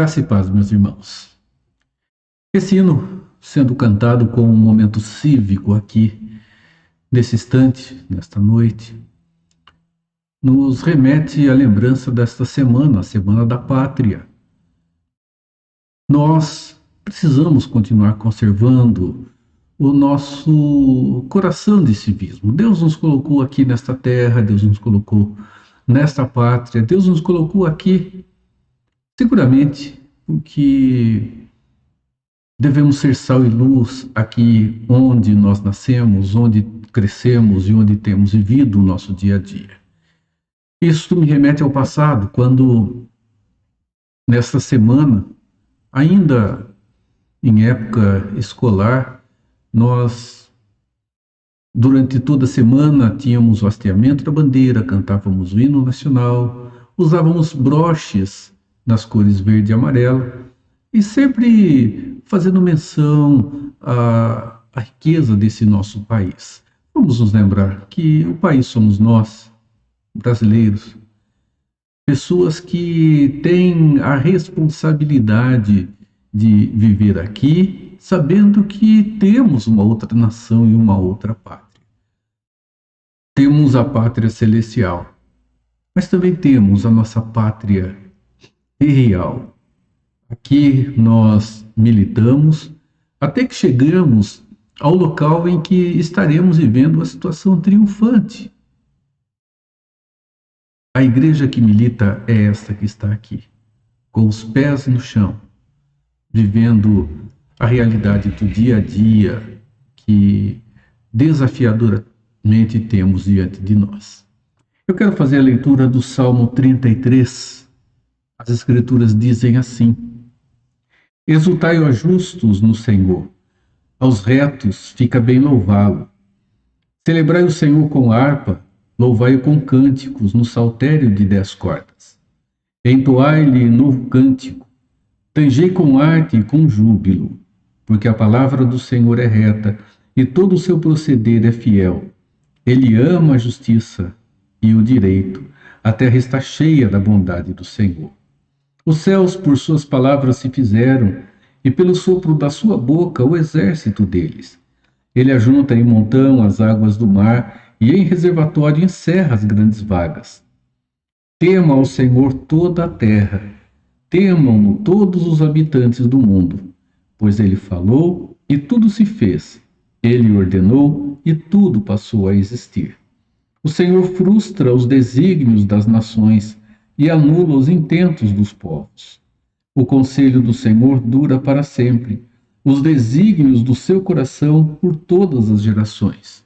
Graça e paz, meus irmãos. Esse hino, sendo cantado com um momento cívico aqui, nesse instante, nesta noite, nos remete à lembrança desta semana, a Semana da Pátria. Nós precisamos continuar conservando o nosso coração de civismo. Deus nos colocou aqui nesta terra, Deus nos colocou nesta pátria, Deus nos colocou aqui, seguramente, porque devemos ser sal e luz aqui onde nós nascemos, onde crescemos e onde temos vivido o nosso dia a dia. Isso me remete ao passado, quando, nesta semana, ainda em época escolar, nós, durante toda a semana, tínhamos o hasteamento da bandeira, cantávamos o hino nacional, usávamos broches nas cores verde e amarela, e sempre fazendo menção à riqueza desse nosso país. Vamos nos lembrar que o país somos nós, brasileiros, pessoas que têm a responsabilidade de viver aqui, sabendo que temos uma outra nação e uma outra pátria. Temos a pátria celestial, mas também temos a nossa pátria real. Aqui nós militamos até que chegamos ao local em que estaremos vivendo a situação triunfante. A igreja que milita é esta que está aqui, com os pés no chão, vivendo a realidade do dia a dia que desafiadoramente temos diante de nós. Eu quero fazer a leitura do Salmo 33. As Escrituras dizem assim: Exultai, ó justos, no Senhor, aos retos fica bem louvá-lo. Celebrai o Senhor com harpa, louvai-o com cânticos, no saltério de 10 cordas. Entoai-lhe novo cântico, tangei com arte e com júbilo, porque a palavra do Senhor é reta, e todo o seu proceder é fiel. Ele ama a justiça e o direito, a terra está cheia da bondade do Senhor. Os céus por suas palavras se fizeram, e pelo sopro da sua boca o exército deles. Ele ajunta em montão as águas do mar, e em reservatório encerra as grandes vagas. Tema ao Senhor toda a terra, temam-no todos os habitantes do mundo, pois ele falou e tudo se fez, ele ordenou e tudo passou a existir. O Senhor frustra os desígnios das nações e anula os intentos dos povos. O conselho do Senhor dura para sempre, os desígnios do seu coração por todas as gerações.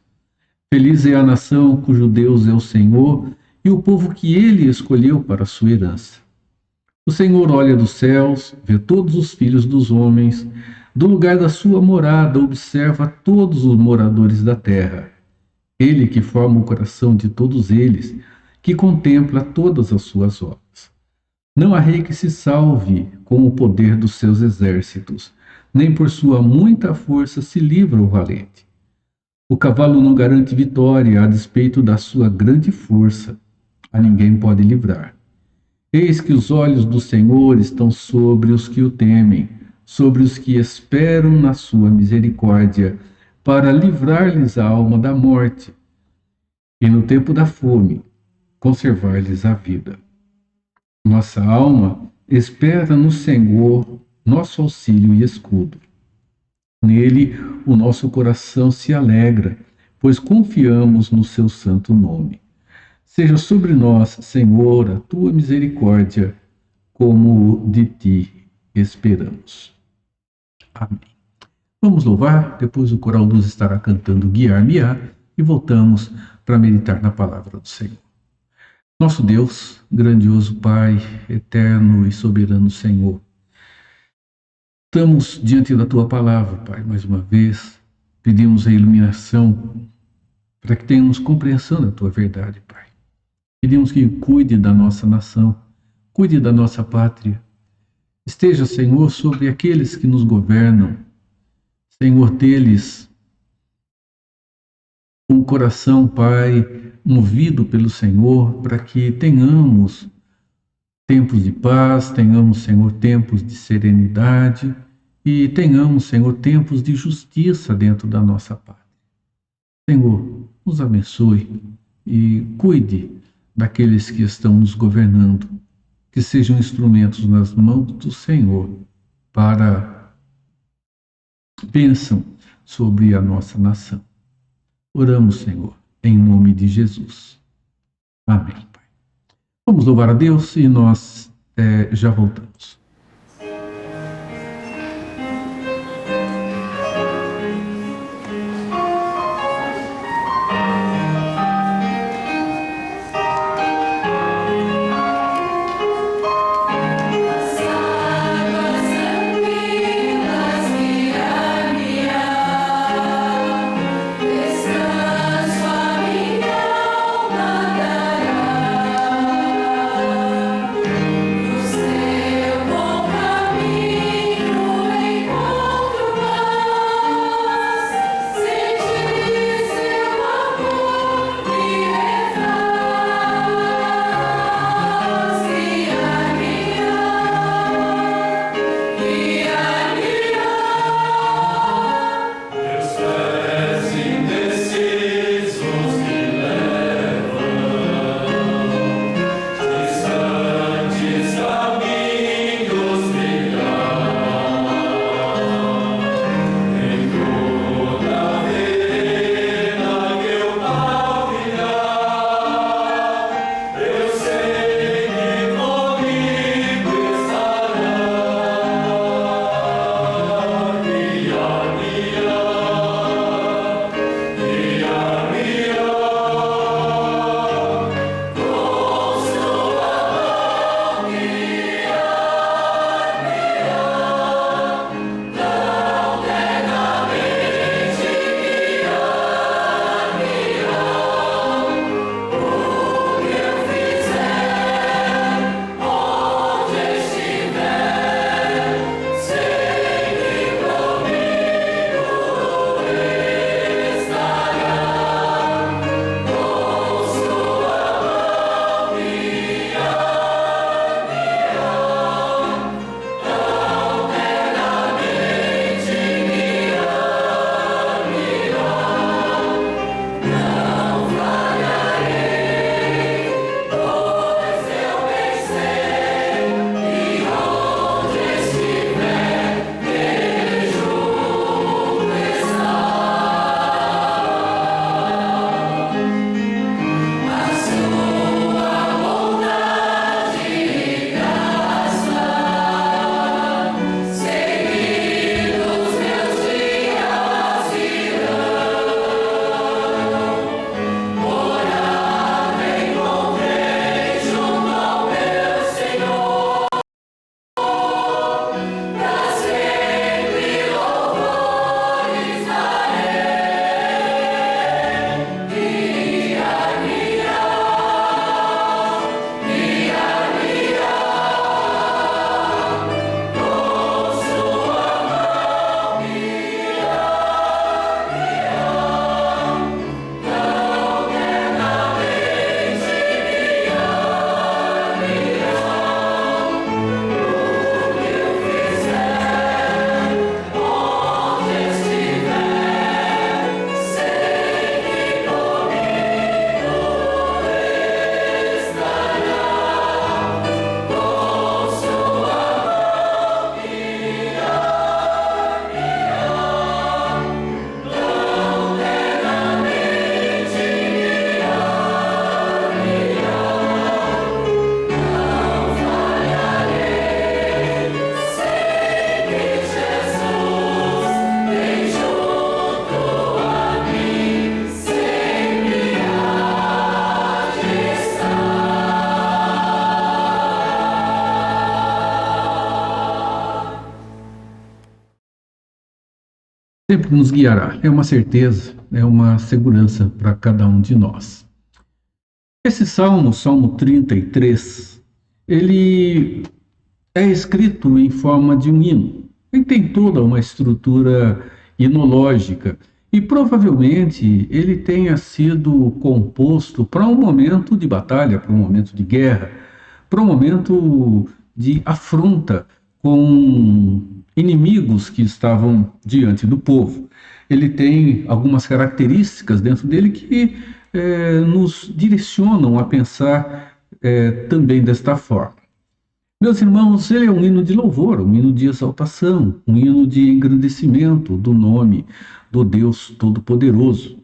Feliz é a nação cujo Deus é o Senhor e o povo que ele escolheu para sua herança. O Senhor olha dos céus, vê todos os filhos dos homens, do lugar da sua morada observa todos os moradores da terra. Ele que forma o coração de todos eles, que contempla todas as suas obras. Não há rei que se salve com o poder dos seus exércitos, nem por sua muita força se livra o valente. O cavalo não garante vitória a despeito da sua grande força. A ninguém pode livrar. Eis que os olhos do Senhor estão sobre os que o temem, sobre os que esperam na sua misericórdia, para livrar-lhes a alma da morte, e no tempo da fome, conservar-lhes a vida. Nossa alma espera no Senhor, nosso auxílio e escudo. Nele o nosso coração se alegra, pois confiamos no seu santo nome. Seja sobre nós, Senhor, a tua misericórdia, como de ti esperamos. Amém. Vamos louvar, depois o Coral Luz estará cantando Guiar-me-á e voltamos para meditar na palavra do Senhor. Nosso Deus, grandioso Pai, eterno e soberano Senhor, estamos diante da Tua palavra, Pai, mais uma vez, pedimos a iluminação para que tenhamos compreensão da Tua verdade, Pai. Pedimos que cuide da nossa nação, cuide da nossa pátria, esteja, Senhor, sobre aqueles que nos governam, Senhor, deles um coração, Pai, movido pelo Senhor, para que tenhamos tempos de paz, tenhamos, Senhor, tempos de serenidade e tenhamos, Senhor, tempos de justiça dentro da nossa pátria. Senhor, nos abençoe e cuide daqueles que estão nos governando, que sejam instrumentos nas mãos do Senhor para bênção sobre a nossa nação. Oramos, Senhor, em nome de Jesus. Amém, Pai. Vamos louvar a Deus e nós já voltamos. Sempre nos guiará. É uma certeza, é uma segurança para cada um de nós. Esse salmo, Salmo 33, ele é escrito em forma de um hino. Ele tem toda uma estrutura hinológica e provavelmente ele tenha sido composto para um momento de batalha, para um momento de guerra. para um momento de afronta com inimigos que estavam diante do povo. Ele tem algumas características dentro dele que nos direcionam a pensar também desta forma. Meus irmãos, ele é um hino de louvor, um hino de exaltação, um hino de engrandecimento do nome do Deus Todo-Poderoso.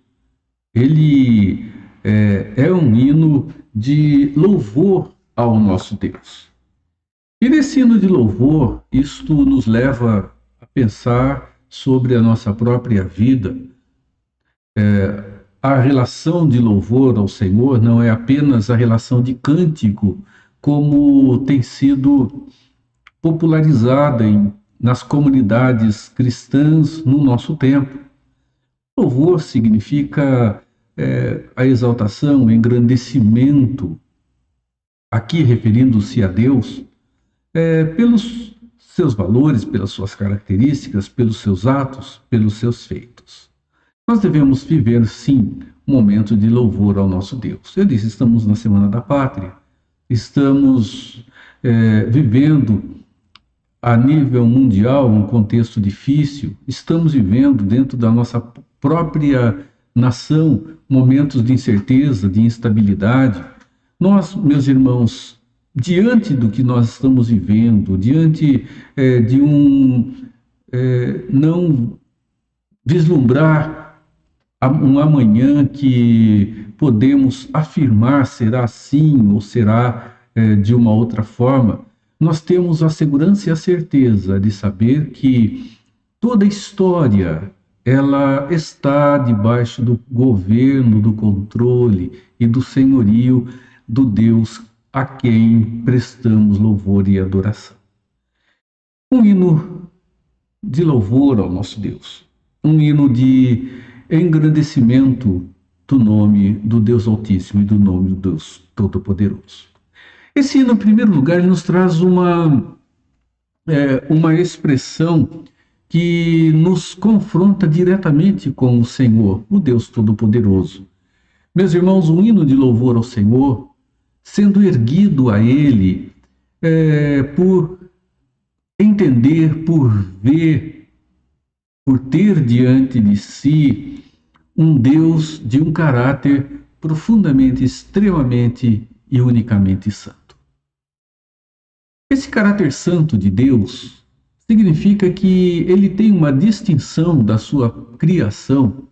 Ele é um hino de louvor ao nosso Deus. E nesse hino de louvor, isto nos leva a pensar sobre a nossa própria vida. A relação de louvor ao Senhor não é apenas a relação de cântico, como tem sido popularizada nas comunidades cristãs no nosso tempo. Louvor significa a exaltação, o engrandecimento, aqui referindo-se a Deus, pelos seus valores, pelas suas características, pelos seus atos, pelos seus feitos. Nós devemos viver, sim, um momento de louvor ao nosso Deus. Eu disse, estamos na Semana da Pátria, estamos vivendo a nível mundial um contexto difícil, estamos vivendo dentro da nossa própria nação momentos de incerteza, de instabilidade. Nós, meus irmãos, diante do que nós estamos vivendo, diante de não vislumbrar um amanhã que podemos afirmar será assim ou será de uma outra forma, nós temos a segurança e a certeza de saber que toda a história ela está debaixo do governo, do controle e do senhorio do Deus a quem prestamos louvor e adoração. Um hino de louvor ao nosso Deus, um hino de engrandecimento do nome do Deus Altíssimo e do nome do Deus Todo-Poderoso. Esse hino, em primeiro lugar, ele nos traz uma expressão que nos confronta diretamente com o Senhor, o Deus Todo-Poderoso. Meus irmãos, um hino de louvor ao Senhor, sendo erguido a Ele, por entender, por ver, por ter diante de si um Deus de um caráter profundamente, extremamente e unicamente santo. Esse caráter santo de Deus significa que ele tem uma distinção da sua criação,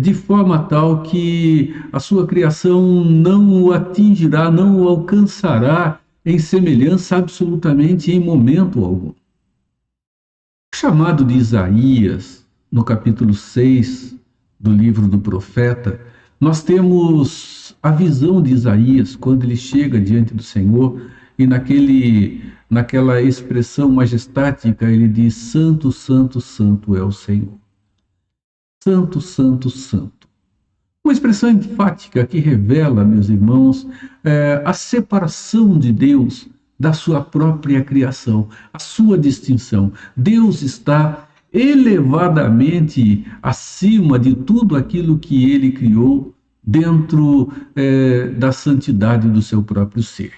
de forma tal que a sua criação não o atingirá, não o alcançará em semelhança absolutamente em momento algum. O chamado de Isaías, no capítulo 6 do livro do profeta, nós temos a visão de Isaías quando ele chega diante do Senhor e naquela expressão majestática ele diz: Santo, Santo, Santo é o Senhor. Santo, Santo, Santo. Uma expressão enfática que revela, meus irmãos, a separação de Deus da sua própria criação, a sua distinção. Deus está elevadamente acima de tudo aquilo que ele criou dentro da santidade do seu próprio ser.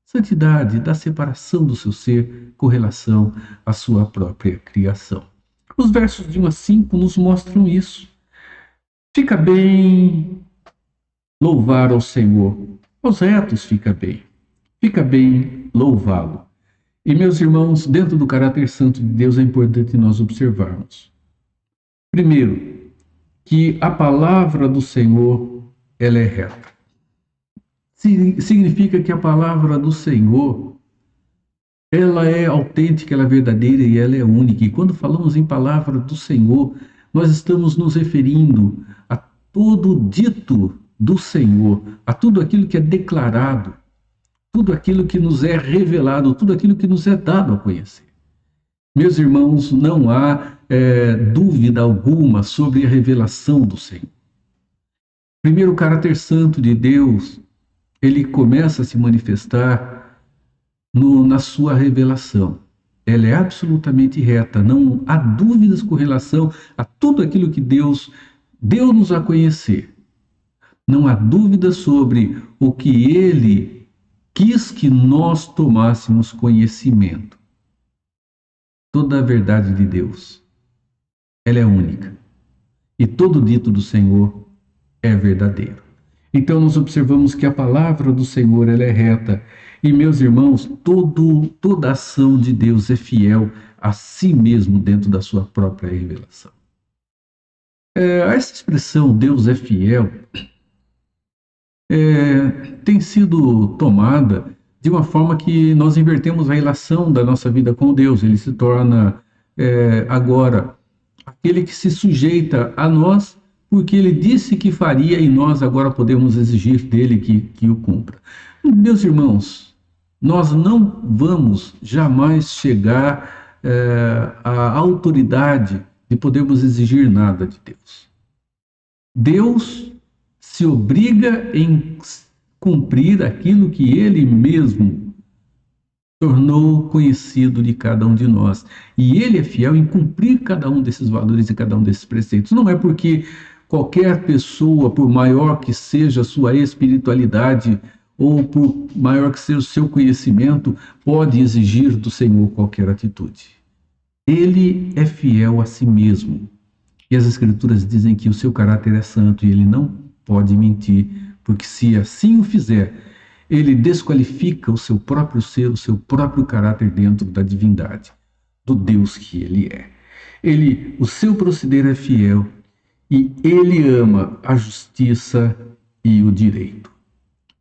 Santidade da separação do seu ser com relação à sua própria criação. Os versos de 1 a 5 nos mostram isso. Fica bem louvar ao Senhor, aos retos fica bem louvá-lo. E, meus irmãos, dentro do caráter santo de Deus é importante nós observarmos. Primeiro, que a palavra do Senhor, ela é reta. Significa que a palavra do Senhor, ela é autêntica, ela é verdadeira e ela é única. E quando falamos em palavra do Senhor, nós estamos nos referindo a todo dito do Senhor, a tudo aquilo que é declarado, tudo aquilo que nos é revelado, tudo aquilo que nos é dado a conhecer. Meus irmãos, não há dúvida alguma sobre a revelação do Senhor. Primeiro, o caráter santo de Deus, ele começa a se manifestar na sua revelação. Ela é absolutamente reta, não há dúvidas com relação a tudo aquilo que Deus deu-nos a conhecer. Não há dúvida sobre o que Ele quis que nós tomássemos conhecimento. Toda a verdade de Deus, ela é única. E todo dito do Senhor é verdadeiro. Então nós observamos que a palavra do Senhor ela é reta. E meus irmãos, toda ação de Deus é fiel a si mesmo dentro da sua própria revelação. Essa expressão Deus é fiel tem sido tomada de uma forma que nós invertemos a relação da nossa vida com Deus. Ele se torna agora aquele que se sujeita a nós porque ele disse que faria e nós agora podemos exigir dele que o cumpra. Meus irmãos, nós não vamos jamais chegar à autoridade de podermos exigir nada de Deus. Deus se obriga em cumprir aquilo que ele mesmo tornou conhecido de cada um de nós. E ele é fiel em cumprir cada um desses valores e cada um desses preceitos. Não é porque qualquer pessoa, por maior que seja a sua espiritualidade ou por maior que seja o seu conhecimento, pode exigir do Senhor qualquer atitude. Ele é fiel a si mesmo. E as Escrituras dizem que o seu caráter é santo e ele não pode mentir, porque se assim o fizer, ele desqualifica o seu próprio ser, o seu próprio caráter dentro da divindade, do Deus que ele é. O seu proceder é fiel e ele ama a justiça e o direito.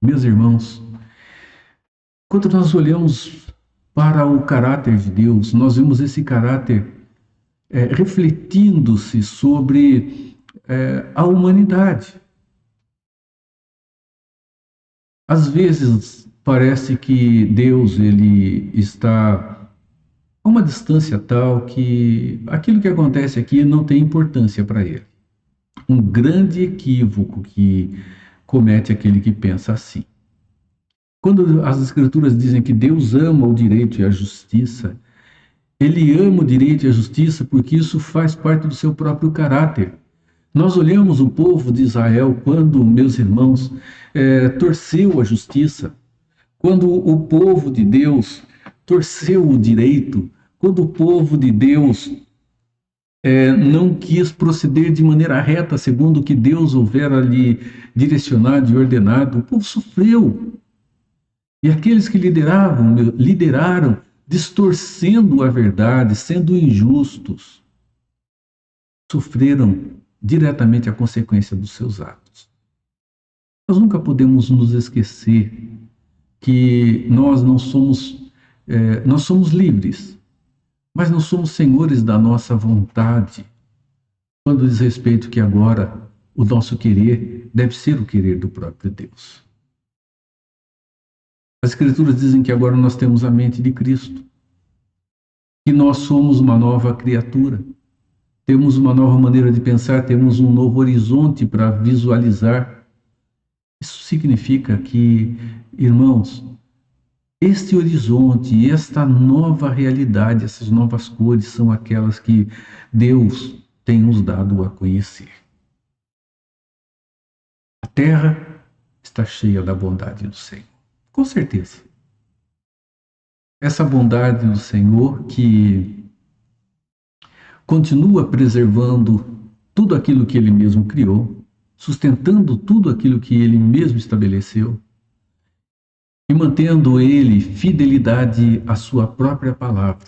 Meus irmãos, quando nós olhamos para o caráter de Deus, nós vemos esse caráter refletindo-se sobre a humanidade. Às vezes parece que Deus ele está a uma distância tal que aquilo que acontece aqui não tem importância para ele. Um grande equívoco que comete aquele que pensa assim. Quando as Escrituras dizem que Deus ama o direito e a justiça, ele ama o direito e a justiça porque isso faz parte do seu próprio caráter. Nós olhamos o povo de Israel quando, meus irmãos, torceu a justiça, quando o povo de Deus torceu o direito, quando o povo de Deus não quis proceder de maneira reta, segundo o que Deus houvera lhe direcionado e ordenado, o povo sofreu. E aqueles que lideraram, distorcendo a verdade, sendo injustos, sofreram diretamente a consequência dos seus atos. Nós nunca podemos nos esquecer que nós somos livres, mas não somos senhores da nossa vontade, quando diz respeito que agora o nosso querer deve ser o querer do próprio Deus. As Escrituras dizem que agora nós temos a mente de Cristo, que nós somos uma nova criatura, temos uma nova maneira de pensar, temos um novo horizonte para visualizar. Isso significa que, irmãos, este horizonte, esta nova realidade, essas novas cores são aquelas que Deus tem nos dado a conhecer. A terra está cheia da bondade do Senhor. Com certeza. Essa bondade do Senhor que continua preservando tudo aquilo que Ele mesmo criou, sustentando tudo aquilo que Ele mesmo estabeleceu e mantendo Ele fidelidade à sua própria palavra.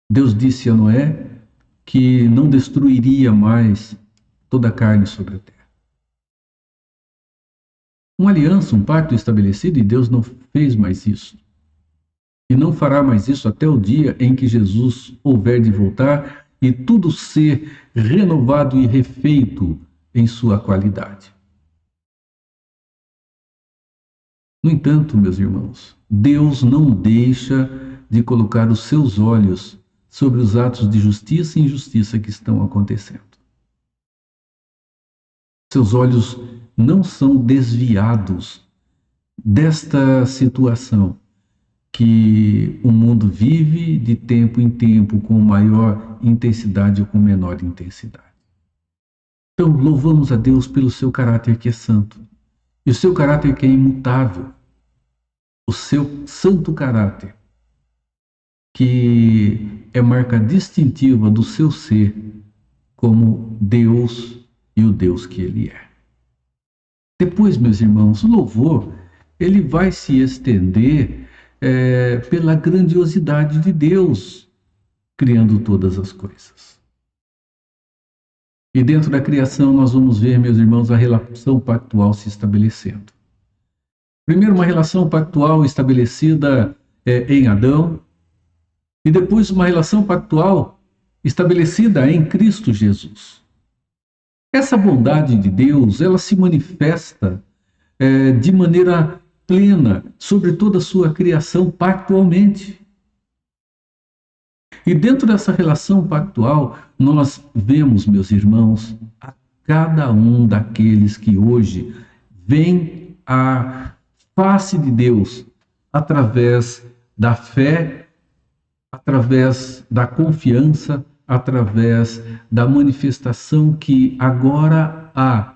Deus disse a Noé que não destruiria mais toda a carne sobre a terra. Uma aliança, um pacto estabelecido, e Deus não fez mais isso. E não fará mais isso até o dia em que Jesus houver de voltar e tudo ser renovado e refeito em sua qualidade. No entanto, meus irmãos, Deus não deixa de colocar os seus olhos sobre os atos de justiça e injustiça que estão acontecendo. Seus olhos não são desviados desta situação que o mundo vive de tempo em tempo, com maior intensidade ou com menor intensidade. Então, louvamos a Deus pelo seu caráter que é santo. E o seu caráter que é imutável, o seu santo caráter, que é marca distintiva do seu ser como Deus e o Deus que ele é. Depois, meus irmãos, o louvor ele vai se estender pela grandiosidade de Deus, criando todas as coisas. E dentro da criação nós vamos ver, meus irmãos, a relação pactual se estabelecendo. Primeiro, uma relação pactual estabelecida em Adão, e depois uma relação pactual estabelecida em Cristo Jesus. Essa bondade de Deus, ela se manifesta de maneira plena sobre toda a sua criação pactualmente. E dentro dessa relação pactual, nós vemos, meus irmãos, a cada um daqueles que hoje vem à face de Deus através da fé, através da confiança, através da manifestação que agora há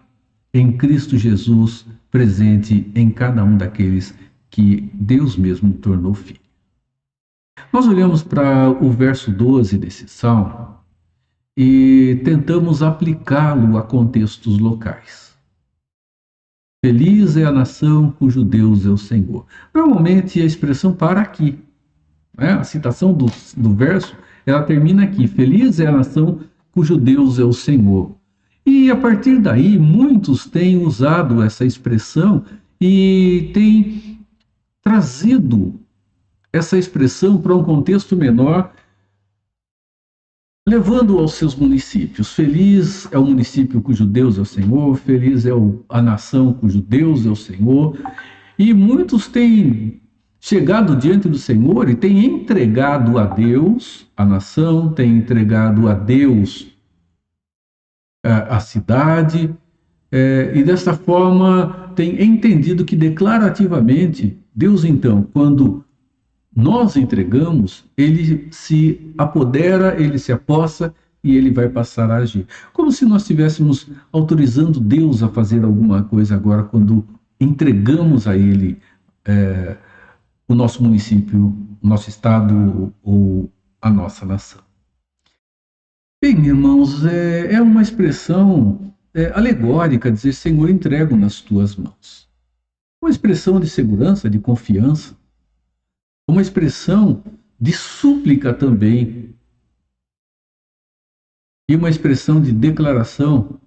em Cristo Jesus presente em cada um daqueles que Deus mesmo tornou filho. Nós olhamos para o verso 12 desse salmo e tentamos aplicá-lo a contextos locais. Feliz é a nação cujo Deus é o Senhor. Normalmente a expressão para aqui. A citação do verso, ela termina aqui. Feliz é a nação cujo Deus é o Senhor. E a partir daí, muitos têm usado essa expressão e têm trazido essa expressão para um contexto menor, levando aos seus municípios. Feliz é o município cujo Deus é o Senhor, feliz é a nação cujo Deus é o Senhor. E muitos têm chegado diante do Senhor e têm entregado a Deus a nação, têm entregado a Deus a cidade, e desta forma têm entendido que declarativamente Deus, então, quando nós entregamos, ele se apodera, ele se apossa e ele vai passar a agir. Como se nós estivéssemos autorizando Deus a fazer alguma coisa agora, quando entregamos a ele o nosso município, o nosso estado ou a nossa nação. Bem, irmãos, é uma expressão alegórica dizer: Senhor, entrego nas tuas mãos. Uma expressão de segurança, de confiança. Uma expressão de súplica também. E uma expressão de declaração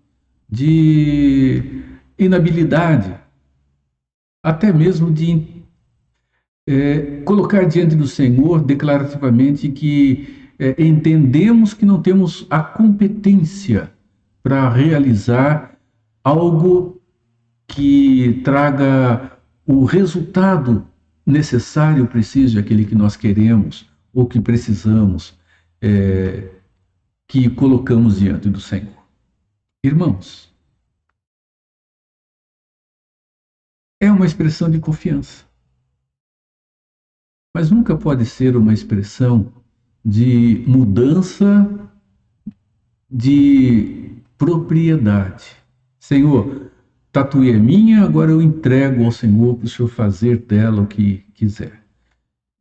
de inabilidade. Até mesmo de colocar diante do Senhor declarativamente que entendemos que não temos a competência para realizar algo que traga o resultado necessário, preciso, aquele que nós queremos ou que precisamos, que colocamos diante do Senhor. Irmãos, é uma expressão de confiança, mas nunca pode ser uma expressão de mudança de propriedade. Senhor, tatuí é minha, agora eu entrego ao Senhor para o Senhor fazer dela o que quiser.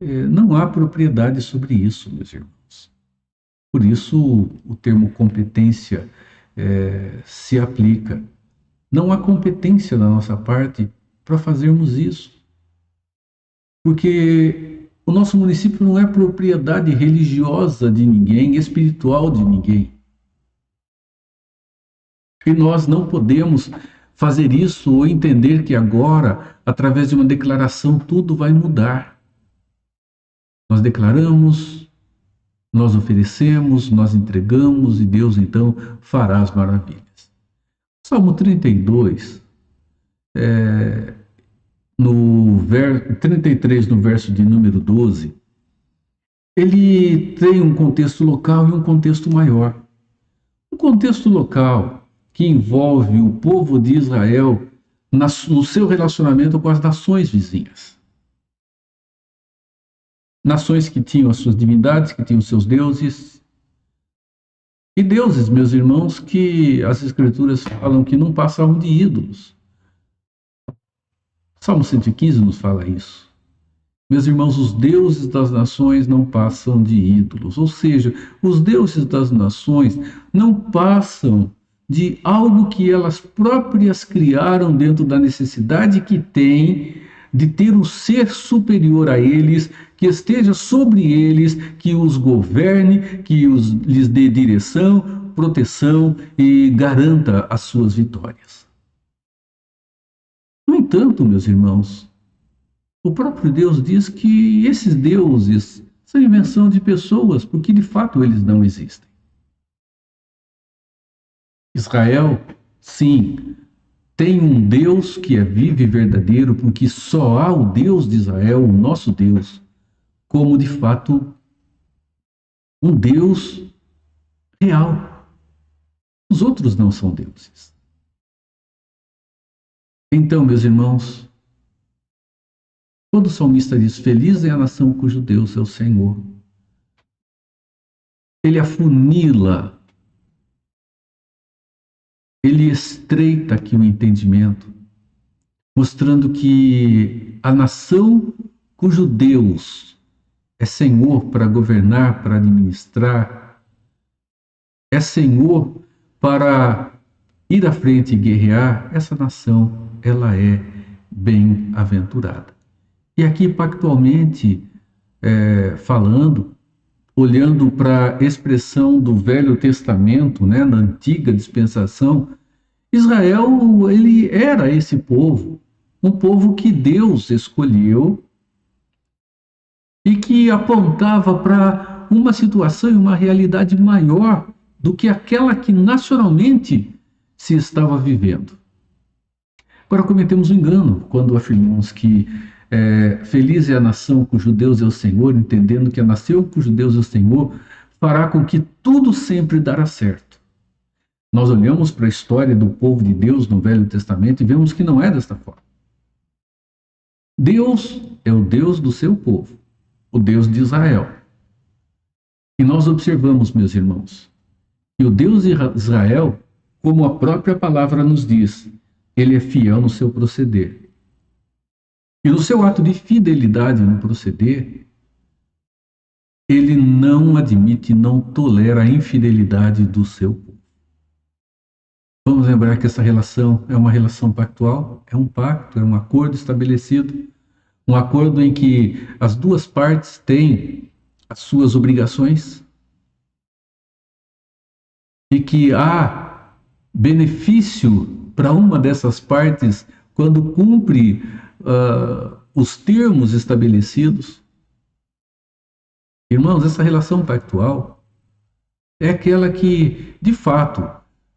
Não há propriedade sobre isso, meus irmãos. Por isso o termo competência se aplica. Não há competência da nossa parte para fazermos isso. Porque o nosso município não é propriedade religiosa de ninguém, espiritual de ninguém. E nós não podemos fazer isso ou entender que agora, através de uma declaração, tudo vai mudar. Nós declaramos, nós oferecemos, nós entregamos e Deus então fará as maravilhas. Salmo 32, no 33, no verso de número 12, ele tem um contexto local e um contexto maior. Um contexto local que envolve o povo de Israel no seu relacionamento com as nações vizinhas. Nações que tinham as suas divindades, que tinham os seus deuses. E deuses, meus irmãos, que as Escrituras falam que não passavam de ídolos. Salmo 115 nos fala isso. Meus irmãos, os deuses das nações não passam de ídolos, ou seja, os deuses das nações não passam de algo que elas próprias criaram dentro da necessidade que têm de ter um ser superior a eles, que esteja sobre eles, que os governe, que lhes dê direção, proteção e garanta as suas vitórias. No entanto, meus irmãos, o próprio Deus diz que esses deuses são invenção de pessoas, porque de fato eles não existem. Israel, sim, tem um Deus que é vivo e verdadeiro, porque só há o Deus de Israel, o nosso Deus, como de fato um Deus real. Os outros não são deuses. Então, meus irmãos, quando o salmista diz: Feliz é a nação cujo Deus é o Senhor, ele afunila, ele estreita aqui o entendimento, mostrando que a nação cujo Deus é Senhor para governar, para administrar, é Senhor para ir à frente e guerrear, essa nação, ela é bem-aventurada. E aqui, pactualmente, falando, olhando para a expressão do Velho Testamento, né, na antiga dispensação, Israel, ele era esse povo, um povo que Deus escolheu e que apontava para uma situação e uma realidade maior do que aquela que nacionalmente se estava vivendo. Agora cometemos um engano quando afirmamos que feliz é a nação cujo Deus é o Senhor, entendendo que a nação cujo Deus é o Senhor fará com que tudo sempre dará certo. Nós olhamos para a história do povo de Deus no Velho Testamento e vemos que não é desta forma. Deus é o Deus do seu povo, o Deus de Israel. E nós observamos, meus irmãos, que o Deus de Israel, como a própria palavra nos diz, ele é fiel no seu proceder. E no seu ato de fidelidade no proceder, ele não admite, não tolera a infidelidade do seu povo. Vamos lembrar que essa relação é uma relação pactual, é um pacto, é um acordo estabelecido, um acordo em que as duas partes têm as suas obrigações e que há benefício para uma dessas partes quando cumpre os termos estabelecidos. Irmãos, essa relação pactual é aquela que, de fato,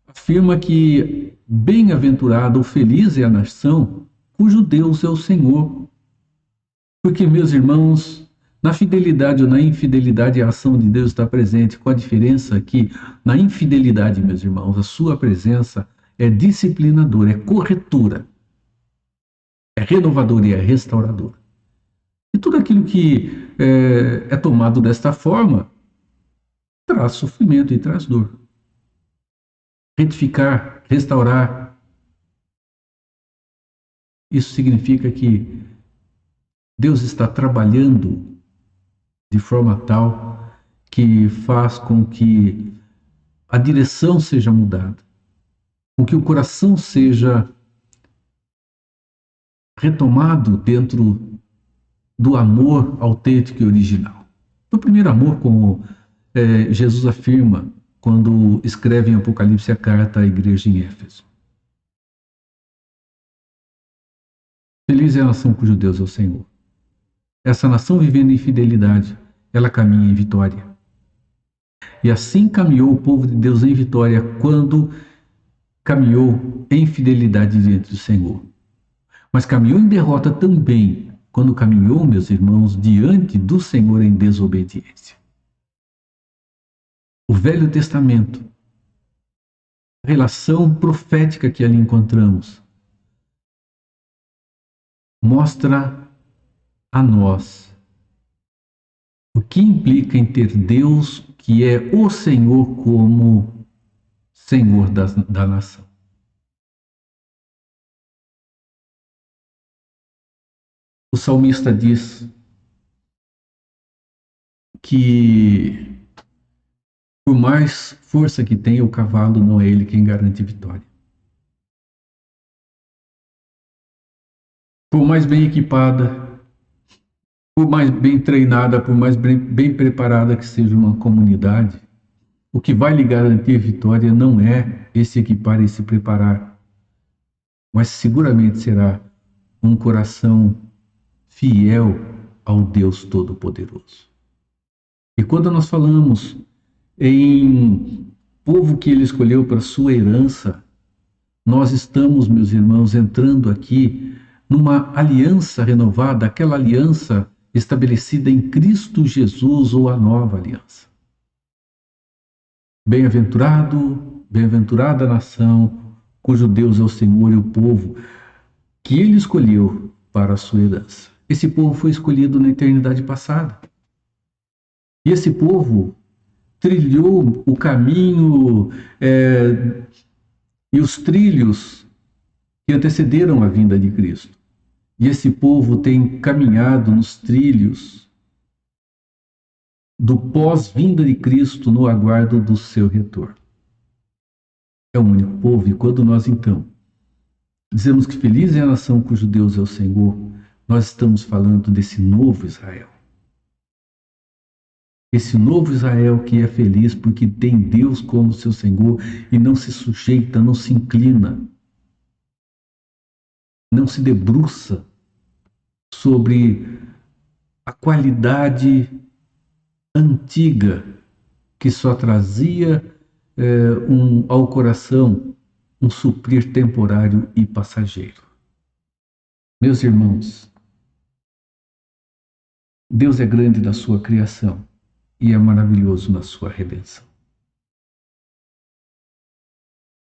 afirma que bem-aventurado ou feliz é a nação cujo Deus é o Senhor. Porque, meus irmãos, na fidelidade ou na infidelidade, a ação de Deus está presente, com a diferença que, na infidelidade, meus irmãos, a sua presença é disciplinadora, é corretora, é renovadora e é restauradora. E tudo aquilo que é tomado desta forma traz sofrimento e traz dor. Retificar, restaurar, isso significa que Deus está trabalhando de forma tal que faz com que a direção seja mudada, com que o coração seja retomado dentro do amor autêntico e original. Do primeiro amor, como Jesus afirma quando escreve em Apocalipse a carta à igreja em Éfeso. Feliz é a nação cujo Deus é o Senhor. Essa nação vivendo em fidelidade, ela caminha em vitória. E assim caminhou o povo de Deus em vitória quando caminhou em fidelidade diante do Senhor. Mas caminhou em derrota também quando caminhou, meus irmãos, diante do Senhor em desobediência. O Velho Testamento, a relação profética que ali encontramos, mostra a nós o que implica em ter Deus, que é o Senhor, como Senhor da nação. O salmista diz que, por mais força que tenha o cavalo, não é ele quem garante vitória. Por mais bem equipada, por mais bem treinada, por mais bem preparada que seja uma comunidade, o que vai lhe garantir vitória não é esse equipar e se preparar, mas seguramente será um coração fiel ao Deus Todo-Poderoso. E quando nós falamos em povo que ele escolheu para sua herança, nós estamos, meus irmãos, entrando aqui numa aliança renovada, aquela aliança estabelecida em Cristo Jesus, ou a nova aliança. Bem-aventurado, bem-aventurada a nação, cujo Deus é o Senhor e o povo que ele escolheu para a sua herança. Esse povo foi escolhido na eternidade passada. E esse povo trilhou o caminho e os trilhos que antecederam a vinda de Cristo. E esse povo tem caminhado nos trilhos do pós-vinda de Cristo no aguardo do seu retorno. É o único povo, e quando nós então dizemos que feliz é a nação cujo Deus é o Senhor, nós estamos falando desse novo Israel. Esse novo Israel que é feliz porque tem Deus como seu Senhor e não se sujeita, não se inclina, não se debruça sobre a qualidade antiga que só trazia ao coração um suprir temporário e passageiro. Meus irmãos, Deus é grande na sua criação e é maravilhoso na sua redenção.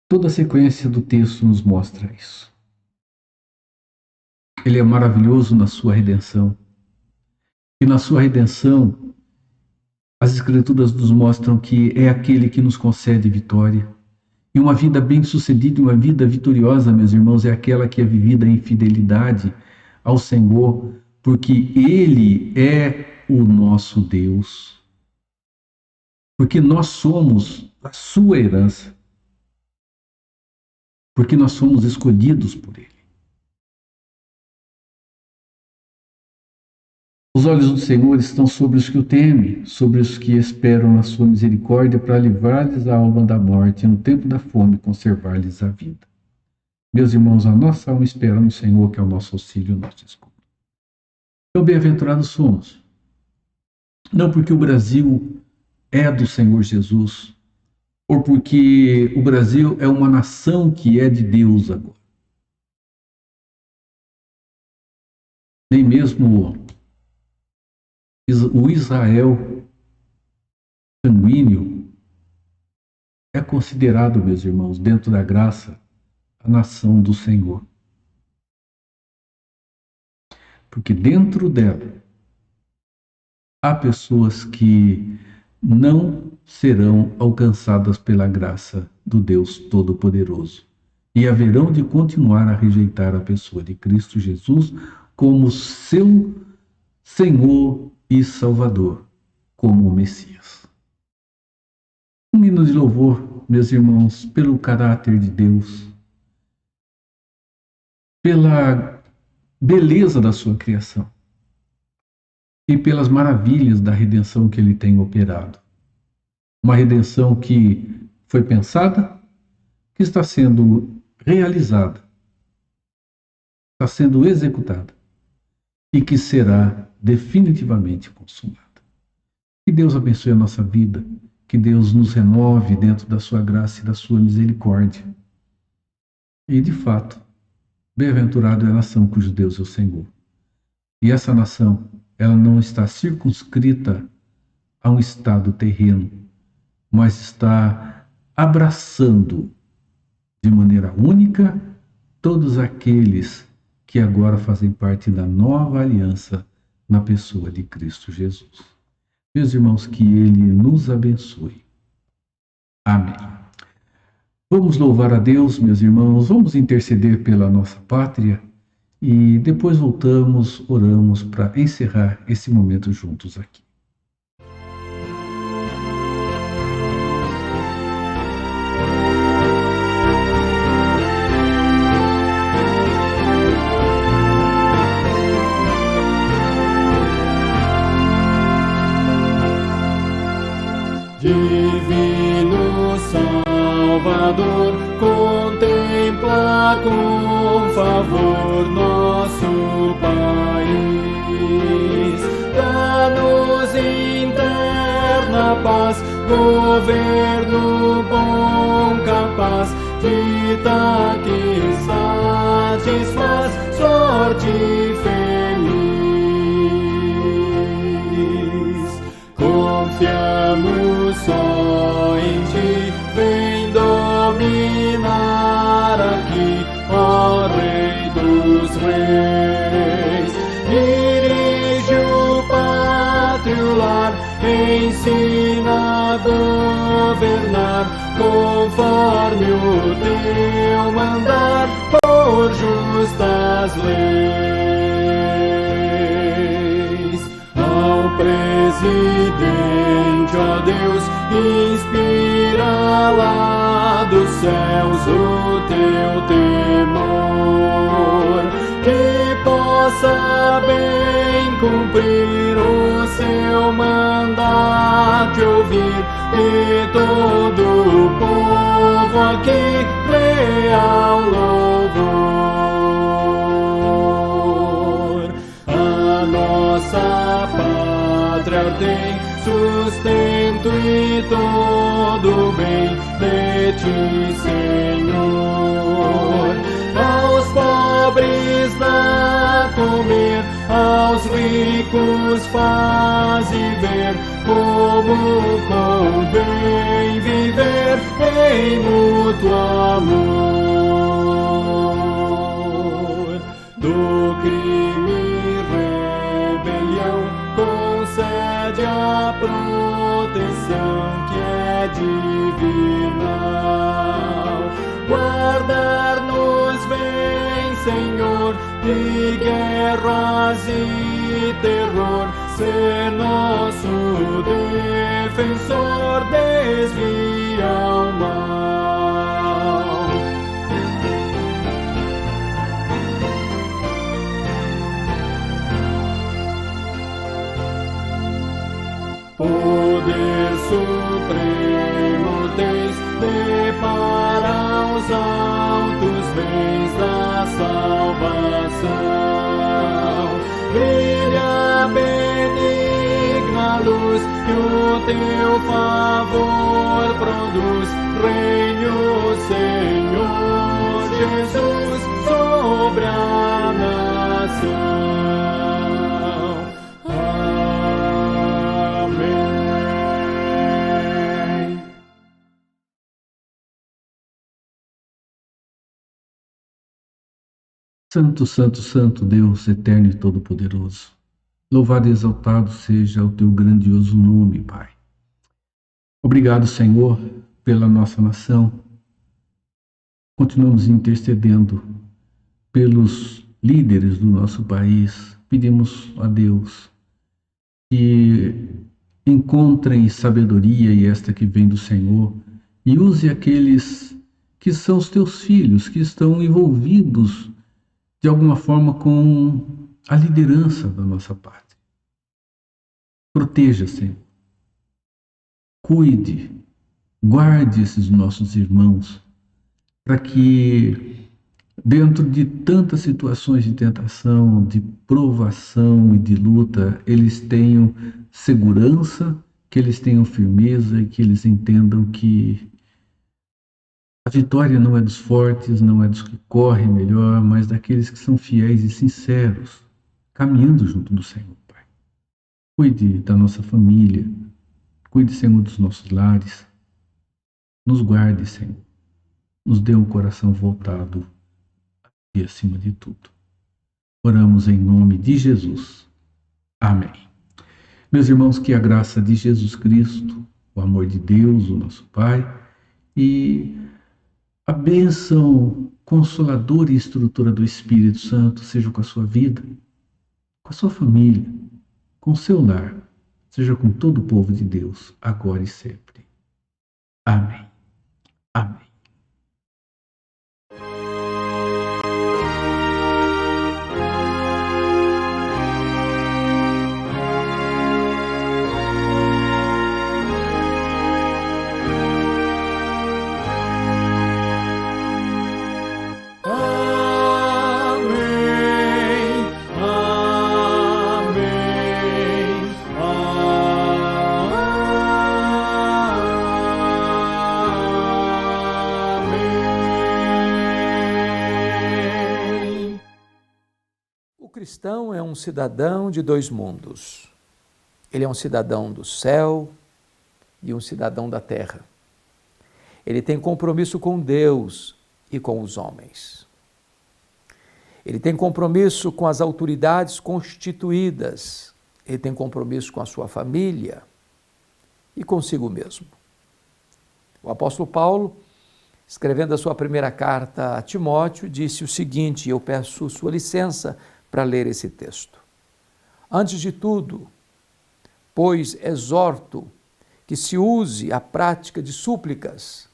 Toda a sequência do texto nos mostra isso. Ele é maravilhoso na sua redenção. E na sua redenção, as Escrituras nos mostram que é aquele que nos concede vitória. E uma vida bem-sucedida, uma vida vitoriosa, meus irmãos, é aquela que é vivida em fidelidade ao Senhor, porque Ele é o nosso Deus. Porque nós somos a sua herança. Porque nós somos escolhidos por Ele. Os olhos do Senhor estão sobre os que o temem, sobre os que esperam na sua misericórdia, para livrar-lhes a alma da morte e no tempo da fome conservar-lhes a vida. Meus irmãos, a nossa alma espera no Senhor, que é o nosso auxílio, o nosso escudo. Então, bem-aventurados somos. Não porque o Brasil é do Senhor Jesus, ou porque o Brasil é uma nação que é de Deus agora. Nem mesmo o Israel sanguíneo é considerado, meus irmãos, dentro da graça, a nação do Senhor. Porque dentro dela há pessoas que não serão alcançadas pela graça do Deus Todo-Poderoso e haverão de continuar a rejeitar a pessoa de Cristo Jesus como seu Senhor e Salvador, como o Messias. Um hino de louvor, meus irmãos, pelo caráter de Deus, pela beleza da sua criação e pelas maravilhas da redenção que Ele tem operado. Uma redenção que foi pensada, que está sendo realizada, está sendo executada e que será definitivamente consumada. Que Deus abençoe a nossa vida, que Deus nos renove dentro da sua graça e da sua misericórdia. E, de fato, bem-aventurado é a nação cujo Deus é o Senhor. E essa nação, ela não está circunscrita a um estado terreno, mas está abraçando de maneira única todos aqueles que agora fazem parte da nova aliança na pessoa de Cristo Jesus. Meus irmãos, que Ele nos abençoe. Amém. Vamos louvar a Deus, meus irmãos, vamos interceder pela nossa pátria e depois voltamos, oramos para encerrar esse momento juntos aqui. Divino Salvador, contempla com favor nosso país. Dá-nos interna paz, governo bom, capaz, dita que satisfaz sorte feliz. Confiamos só em ti, vem dominar aqui, ó Rei dos Reis. Dirige o pátrio lar, ensina a governar, conforme o teu mandar, por justas leis. Ao presidente, ó Deus, inspira lá dos céus o teu temor, que possa bem cumprir o seu mandato e ouvir de todo o povo aqui real louvor. A nossa pátria tem sustento e todo bem de ti, Senhor. Aos pobres dá comer, aos ricos faz ver, como convém viver em mútuo amor. Do crime e rebelião concede a proteção que é divinal. Guardar-nos vem, Senhor, de guerras e terror, ser nosso defensor, desvia o mal. Poder supremo tens, depara os altos bens da salvação. Brilha benigna luz, e o teu favor produz, reine o Senhor Jesus sobre a nação. Santo, santo, santo Deus, eterno e todo-poderoso, louvado e exaltado seja o teu grandioso nome, Pai. Obrigado, Senhor, pela nossa nação. Continuamos intercedendo pelos líderes do nosso país. Pedimos a Deus que encontrem sabedoria, e esta que vem do Senhor, e use aqueles que são os teus filhos, que estão envolvidos de alguma forma com a liderança da nossa pátria. Proteja, Senhor. Cuide, guarde esses nossos irmãos, para que, dentro de tantas situações de tentação, de provação e de luta, eles tenham segurança, que eles tenham firmeza e que eles entendam que a vitória não é dos fortes, não é dos que correm melhor, mas daqueles que são fiéis e sinceros, caminhando junto do Senhor, Pai. Cuide da nossa família, cuide, Senhor, dos nossos lares. Nos guarde, Senhor. Nos dê um coração voltado a Ti acima de tudo. Oramos em nome de Jesus. Amém. Meus irmãos, que a graça de Jesus Cristo, o amor de Deus, o nosso Pai, e a bênção consoladora e instrutora do Espírito Santo seja com a sua vida, com a sua família, com o seu lar, seja com todo o povo de Deus, agora e sempre. Amém. Amém. O cristão é um cidadão de dois mundos. Ele é um cidadão do céu e um cidadão da terra. Ele tem compromisso com Deus e com os homens. Ele tem compromisso com as autoridades constituídas. Ele tem compromisso com a sua família e consigo mesmo. O apóstolo Paulo, escrevendo a sua primeira carta a Timóteo, disse o seguinte, e eu peço sua licença para ler esse texto. Antes de tudo, pois exorto que se use a prática de súplicas,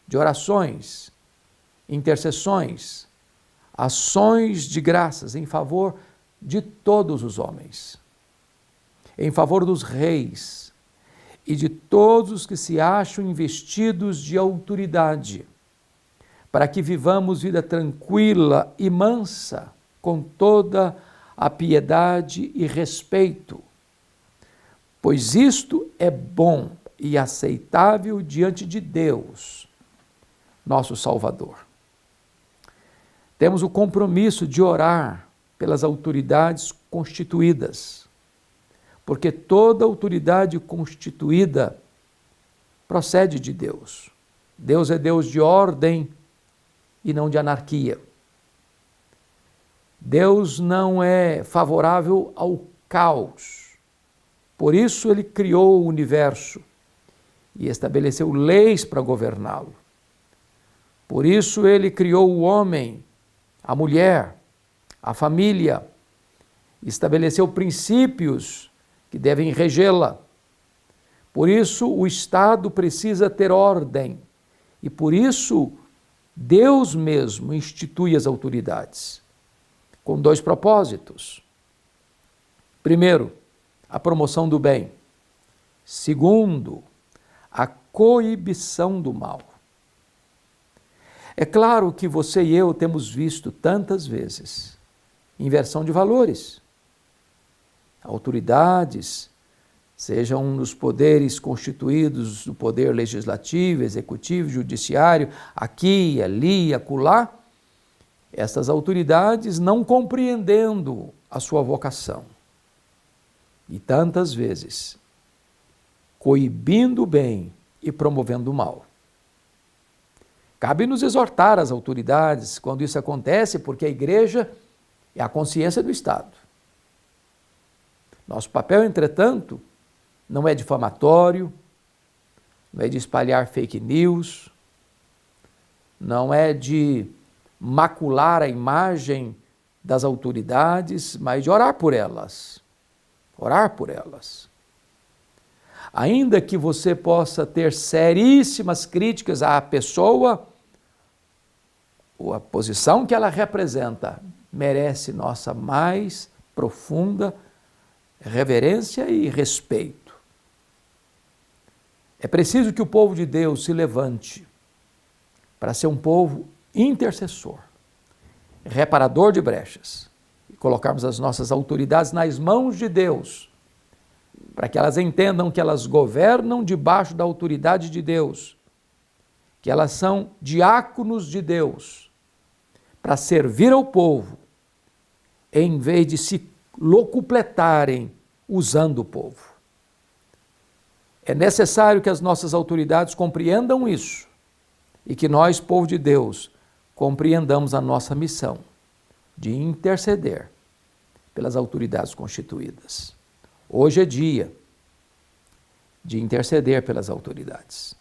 de orações, intercessões, ações de graças em favor de todos os homens, em favor dos reis e de todos os que se acham investidos de autoridade, para que vivamos vida tranquila e mansa, com toda a piedade e respeito, pois isto é bom e aceitável diante de Deus, nosso Salvador. Temos o compromisso de orar pelas autoridades constituídas, porque toda autoridade constituída procede de Deus. Deus é Deus de ordem e não de anarquia. Deus não é favorável ao caos. Por isso ele criou o universo e estabeleceu leis para governá-lo. Por isso ele criou o homem, a mulher, a família, estabeleceu princípios que devem regê-la. Por isso o Estado precisa ter ordem e por isso Deus mesmo institui as autoridades, com dois propósitos. Primeiro, a promoção do bem. Segundo, a coibição do mal. É claro que você e eu temos visto tantas vezes inversão de valores. Autoridades, sejam nos poderes constituídos do poder legislativo, executivo, judiciário, aqui, ali, acolá, essas autoridades não compreendendo a sua vocação. E tantas vezes, coibindo o bem e promovendo o mal. Cabe nos exortar as autoridades quando isso acontece, porque a igreja é a consciência do Estado. Nosso papel, entretanto, não é difamatório, não é de espalhar fake news, não é de macular a imagem das autoridades, mas de orar por elas. Orar por elas. Ainda que você possa ter seríssimas críticas à pessoa, ou a posição que ela representa, merece nossa mais profunda reverência e respeito. É preciso que o povo de Deus se levante para ser um povo intercessor, reparador de brechas, e colocarmos as nossas autoridades nas mãos de Deus, para que elas entendam que elas governam debaixo da autoridade de Deus, que elas são diáconos de Deus, para servir ao povo, em vez de se locupletarem usando o povo. É necessário que as nossas autoridades compreendam isso e que nós, povo de Deus, compreendamos a nossa missão de interceder pelas autoridades constituídas. Hoje é dia de interceder pelas autoridades.